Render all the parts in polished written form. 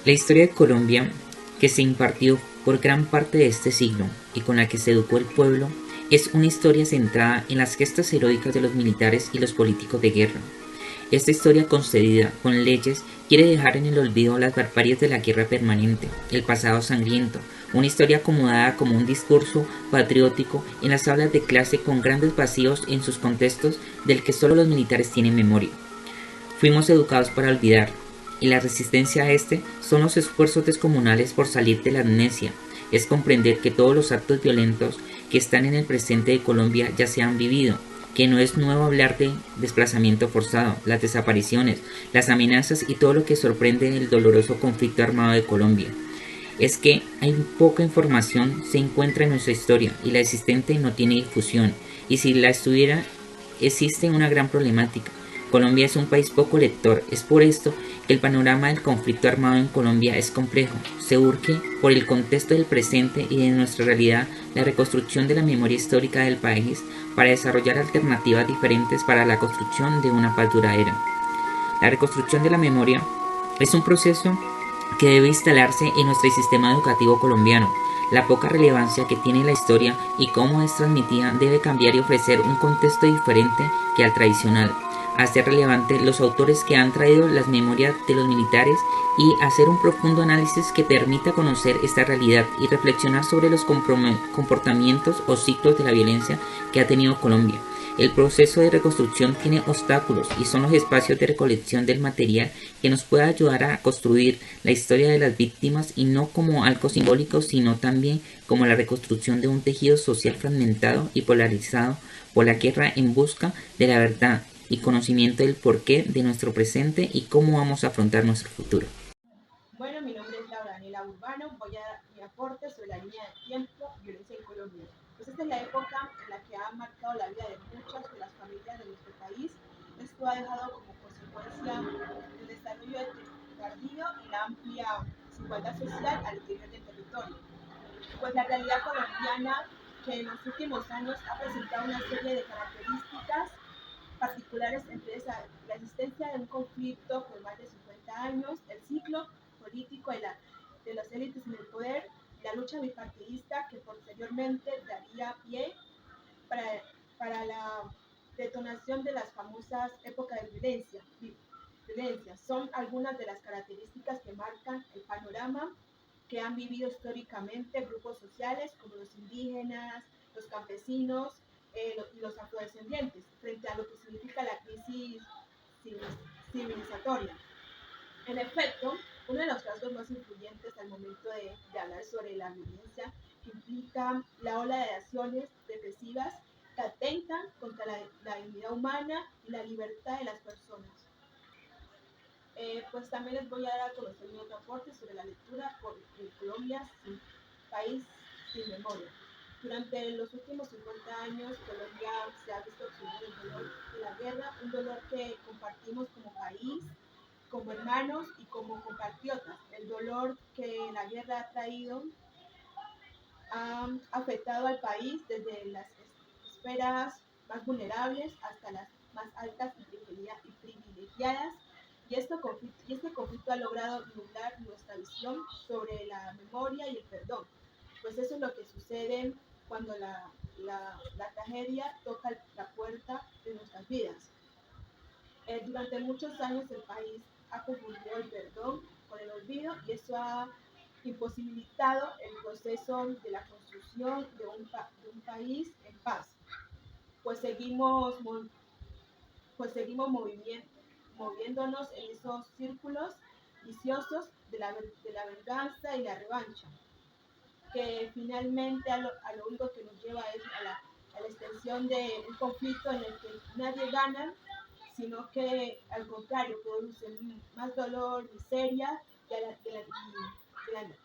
La historia de Colombia, que se impartió por gran parte de este siglo y con la que se educó el pueblo, es una historia centrada en las gestas heroicas de los militares y los políticos de guerra. Esta historia concedida con leyes quiere dejar en el olvido las barbaries de la guerra permanente, el pasado sangriento, una historia acomodada como un discurso patriótico en las aulas de clase con grandes vacíos en sus contextos del que solo los militares tienen memoria. Fuimos educados para olvidar, y la resistencia a este son los esfuerzos descomunales por salir de la amnesia, es comprender que todos los actos violentos que están en el presente de Colombia ya se han vivido, que no es nuevo hablar de desplazamiento forzado, las desapariciones, las amenazas y todo lo que sorprende en el doloroso conflicto armado de Colombia. Es que hay poca información se encuentra en nuestra historia y la existente no tiene difusión, y si la estuviera existe una gran problemática. Colombia es un país poco lector, es por esto que el panorama del conflicto armado en Colombia es complejo. Se urge, por el contexto del presente y de nuestra realidad, la reconstrucción de la memoria histórica del país para desarrollar alternativas diferentes para la construcción de una paz duradera. La reconstrucción de la memoria es un proceso que debe instalarse en nuestro sistema educativo colombiano. La poca relevancia que tiene la historia y cómo es transmitida debe cambiar y ofrecer un contexto diferente que al tradicional. Hacer relevante los autores que han traído las memorias de los militares y hacer un profundo análisis que permita conocer esta realidad y reflexionar sobre los comportamientos o ciclos de la violencia que ha tenido Colombia. El proceso de reconstrucción tiene obstáculos y son los espacios de recolección del material que nos pueda ayudar a construir la historia de las víctimas y no como algo simbólico, sino también como la reconstrucción de un tejido social fragmentado y polarizado por la guerra en busca de la verdad y conocimiento del porqué de nuestro presente y cómo vamos a afrontar nuestro futuro. Bueno, mi nombre es Laura Daniela Urbano. Voy a dar mi aporte sobre la línea de tiempo, violencia en Colombia. Pues esta es la época en la que ha marcado la vida de muchas de las familias de nuestro país. Esto ha dejado como consecuencia el desarrollo tardío y la amplia desigualdad social al interior del territorio. Pues la realidad colombiana que en los últimos años ha presentado una serie de características particulares, entre esa, la existencia de un conflicto por más de 50 años, el ciclo político de las élites en el poder, la lucha bipartidista que posteriormente daría pie para, para la detonación de las famosas épocas de violencia. Son algunas de las características que marcan el panorama que han vivido históricamente grupos sociales como los indígenas, los campesinos y los afrodescendientes frente a lo que significa la crisis civilizatoria. En efecto, uno de los rasgos más influyentes al momento de hablar sobre la violencia que implica la ola de acciones represivas que atentan contra la dignidad humana y la libertad de las personas. Pues también les voy a dar a conocer mi otro aporte sobre la lectura por Colombia, país sin memoria. Durante los últimos 50 años, Colombia se ha visto obstruido el dolor de la guerra, un dolor que compartimos como país, como hermanos y como compatriotas. El dolor que la guerra ha traído ha afectado al país desde las esferas más vulnerables hasta las más altas y privilegiadas. Y este conflicto ha logrado nublar nuestra visión sobre la memoria y el perdón. Pues eso es lo que sucede cuando la tragedia toca la puerta de nuestras vidas. Durante muchos años el país ha confundido el perdón con el olvido y eso ha imposibilitado el proceso de la construcción de un país en paz. Pues seguimos, pues seguimos moviéndonos en esos círculos viciosos de la venganza y la revancha, que finalmente a lo único que nos lleva es a la extensión de un conflicto en el que nadie gana, sino que al contrario produce más dolor, miseria,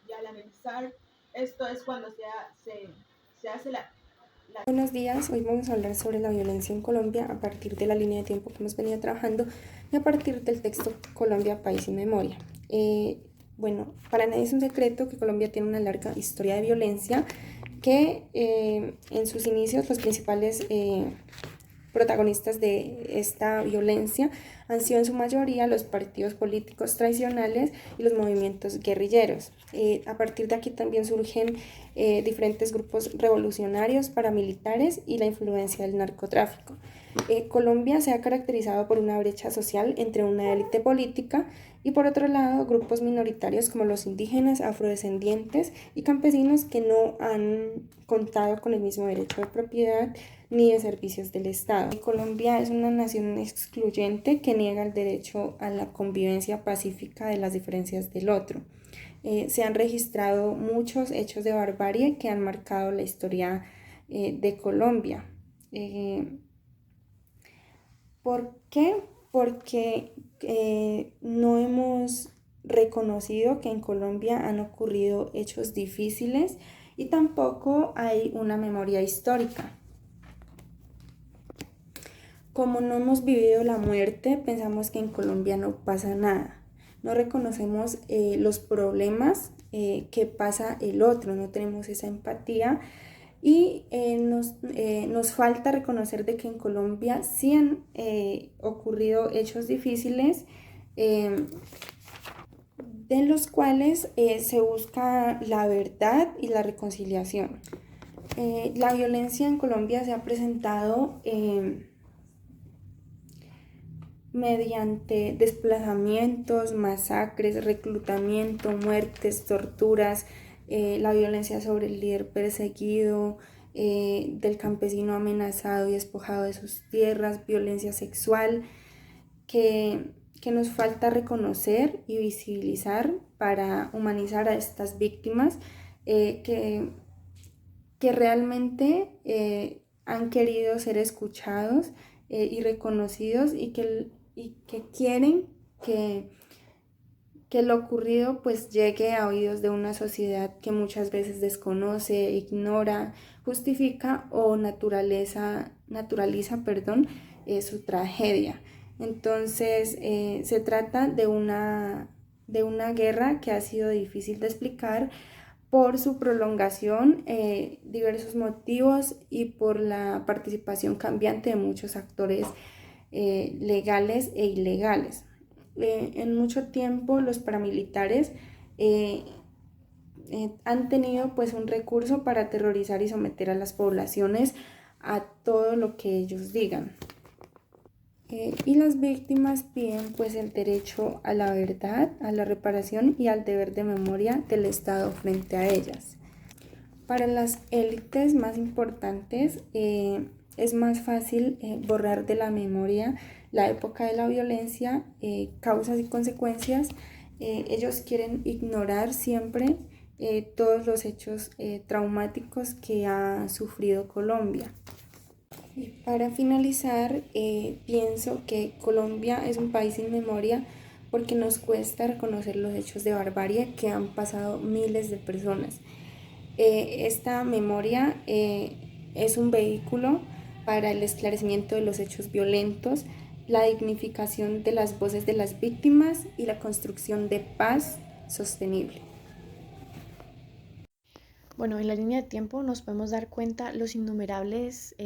y al analizar esto es cuando se hace la... Buenos días, hoy vamos a hablar sobre la violencia en Colombia a partir de la línea de tiempo que hemos venido trabajando y a partir del texto Colombia, País sin Memoria. Bueno, para nadie es un secreto que Colombia tiene una larga historia de violencia que en sus inicios los principales protagonistas de esta violencia han sido en su mayoría los partidos políticos tradicionales y los movimientos guerrilleros. A partir de aquí también surgen diferentes grupos revolucionarios, paramilitares y la influencia del narcotráfico. Colombia se ha caracterizado por una brecha social entre una élite política y por otro lado grupos minoritarios como los indígenas, afrodescendientes y campesinos que no han contado con el mismo derecho de propiedad ni de servicios del Estado. Colombia es una nación excluyente que niega el derecho a la convivencia pacífica de las diferencias del otro. Se han registrado muchos hechos de barbarie que han marcado la historia de Colombia. ¿Por qué? Porque no hemos reconocido que en Colombia han ocurrido hechos difíciles y tampoco hay una memoria histórica. Como no hemos vivido la muerte, pensamos que en Colombia no pasa nada. No reconocemos los problemas que pasa el otro, no tenemos esa empatía y nos falta reconocer de que en Colombia sí han ocurrido hechos difíciles de los cuales se busca la verdad y la reconciliación. La violencia en Colombia se ha presentado mediante desplazamientos, masacres, reclutamiento, muertes, torturas, la violencia sobre el líder perseguido, del campesino amenazado y despojado de sus tierras, violencia sexual, que nos falta reconocer y visibilizar para humanizar a estas víctimas que realmente han querido ser escuchados y reconocidos y que quieren que lo ocurrido pues llegue a oídos de una sociedad que muchas veces desconoce, ignora, justifica o naturaliza su tragedia. Entonces se trata de una guerra que ha sido difícil de explicar por su prolongación, diversos motivos y por la participación cambiante de muchos actores legales e ilegales. En mucho tiempo los paramilitares han tenido pues un recurso para aterrorizar y someter a las poblaciones a todo lo que ellos digan. Y las víctimas piden pues el derecho a la verdad, a la reparación y al deber de memoria del Estado frente a ellas. Para las élites más importantes es más fácil borrar de la memoria la época de la violencia, causas y consecuencias. Ellos quieren ignorar siempre todos los hechos traumáticos que ha sufrido Colombia. Y para finalizar, pienso que Colombia es un país sin memoria porque nos cuesta reconocer los hechos de barbarie que han pasado miles de personas. Esta memoria es un vehículo para el esclarecimiento de los hechos violentos, la dignificación de las voces de las víctimas y la construcción de paz sostenible. Bueno, en la línea de tiempo nos podemos dar cuenta los innumerables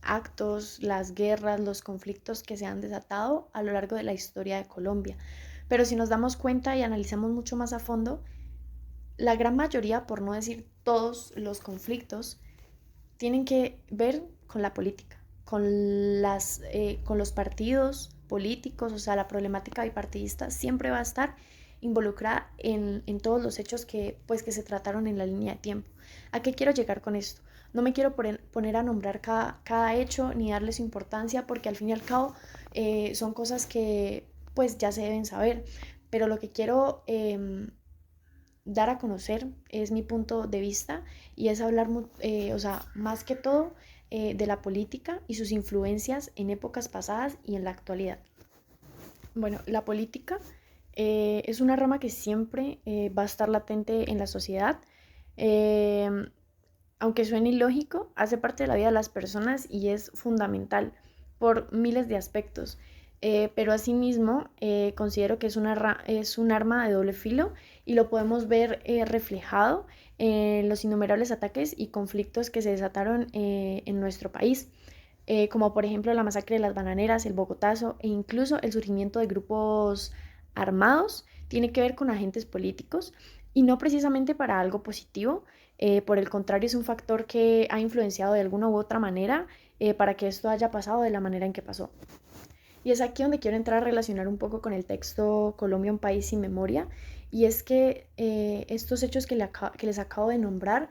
actos, las guerras, los conflictos que se han desatado a lo largo de la historia de Colombia. Pero si nos damos cuenta y analizamos mucho más a fondo, la gran mayoría, por no decir todos los conflictos, tienen que ver con la política, con los partidos políticos, o sea, la problemática bipartidista siempre va a estar involucrada en todos los hechos que se trataron en la línea de tiempo. ¿A qué quiero llegar con esto? No me quiero poner a nombrar cada hecho ni darles importancia porque al fin y al cabo son cosas que pues ya se deben saber, pero lo que quiero dar a conocer es mi punto de vista y es hablar más que todo de la política y sus influencias en épocas pasadas y en la actualidad. Bueno, la política es una rama que siempre va a estar latente en la sociedad. Aunque suene ilógico, hace parte de la vida de las personas y es fundamental por miles de aspectos. Pero asimismo considero que es un arma de doble filo y lo podemos ver reflejado en los innumerables ataques y conflictos que se desataron en nuestro país. como por ejemplo la masacre de las bananeras, el Bogotazo e incluso el surgimiento de grupos armados, tiene que ver con agentes políticos y no precisamente para algo positivo. Por el contrario, es un factor que ha influenciado de alguna u otra manera para que esto haya pasado de la manera en que pasó. Y es aquí donde quiero entrar a relacionar un poco con el texto Colombia, un país sin memoria. Y es que estos hechos que les acabo de nombrar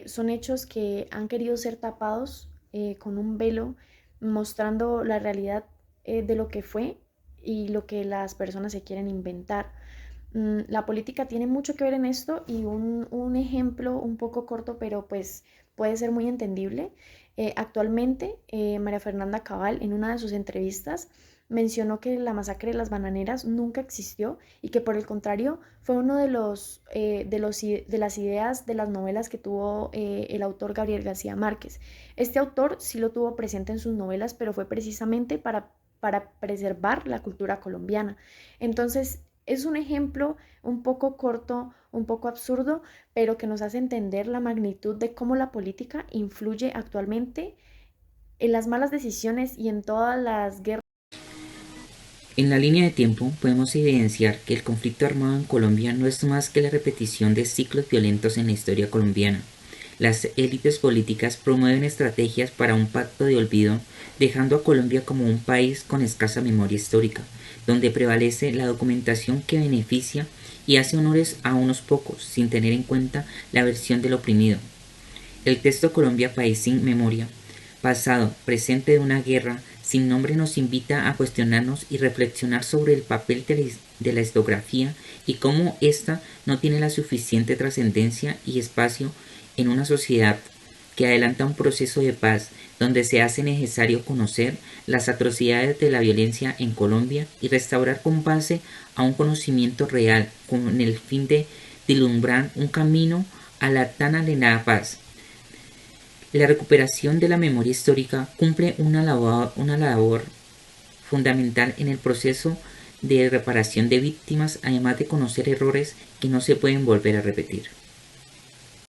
son hechos que han querido ser tapados con un velo, mostrando la realidad de lo que fue y lo que las personas se quieren inventar. La política tiene mucho que ver en esto y un ejemplo un poco corto, pero pues puede ser muy entendible. Actualmente, María Fernanda Cabal, en una de sus entrevistas, mencionó que la masacre de las bananeras nunca existió y que por el contrario fue uno de las ideas de las novelas que tuvo el autor Gabriel García Márquez. Este autor sí lo tuvo presente en sus novelas, pero fue precisamente para preservar la cultura colombiana. Entonces, es un ejemplo un poco corto, un poco absurdo, pero que nos hace entender la magnitud de cómo la política influye actualmente en las malas decisiones y en todas las guerras. En la línea de tiempo podemos evidenciar que el conflicto armado en Colombia no es más que la repetición de ciclos violentos en la historia colombiana. Las élites políticas promueven estrategias para un pacto de olvido, dejando a Colombia como un país con escasa memoria histórica, donde prevalece la documentación que beneficia y hace honores a unos pocos, sin tener en cuenta la versión del oprimido. El texto Colombia, país sin memoria, pasado, presente de una guerra sin nombre, nos invita a cuestionarnos y reflexionar sobre el papel de la historiografía y cómo ésta no tiene la suficiente trascendencia y espacio en una sociedad que adelanta un proceso de paz donde se hace necesario conocer las atrocidades de la violencia en Colombia y restaurar con base a un conocimiento real con el fin de vislumbrar un camino a la tan anhelada paz. La recuperación de la memoria histórica cumple una labor fundamental en el proceso de reparación de víctimas, además de conocer errores que no se pueden volver a repetir.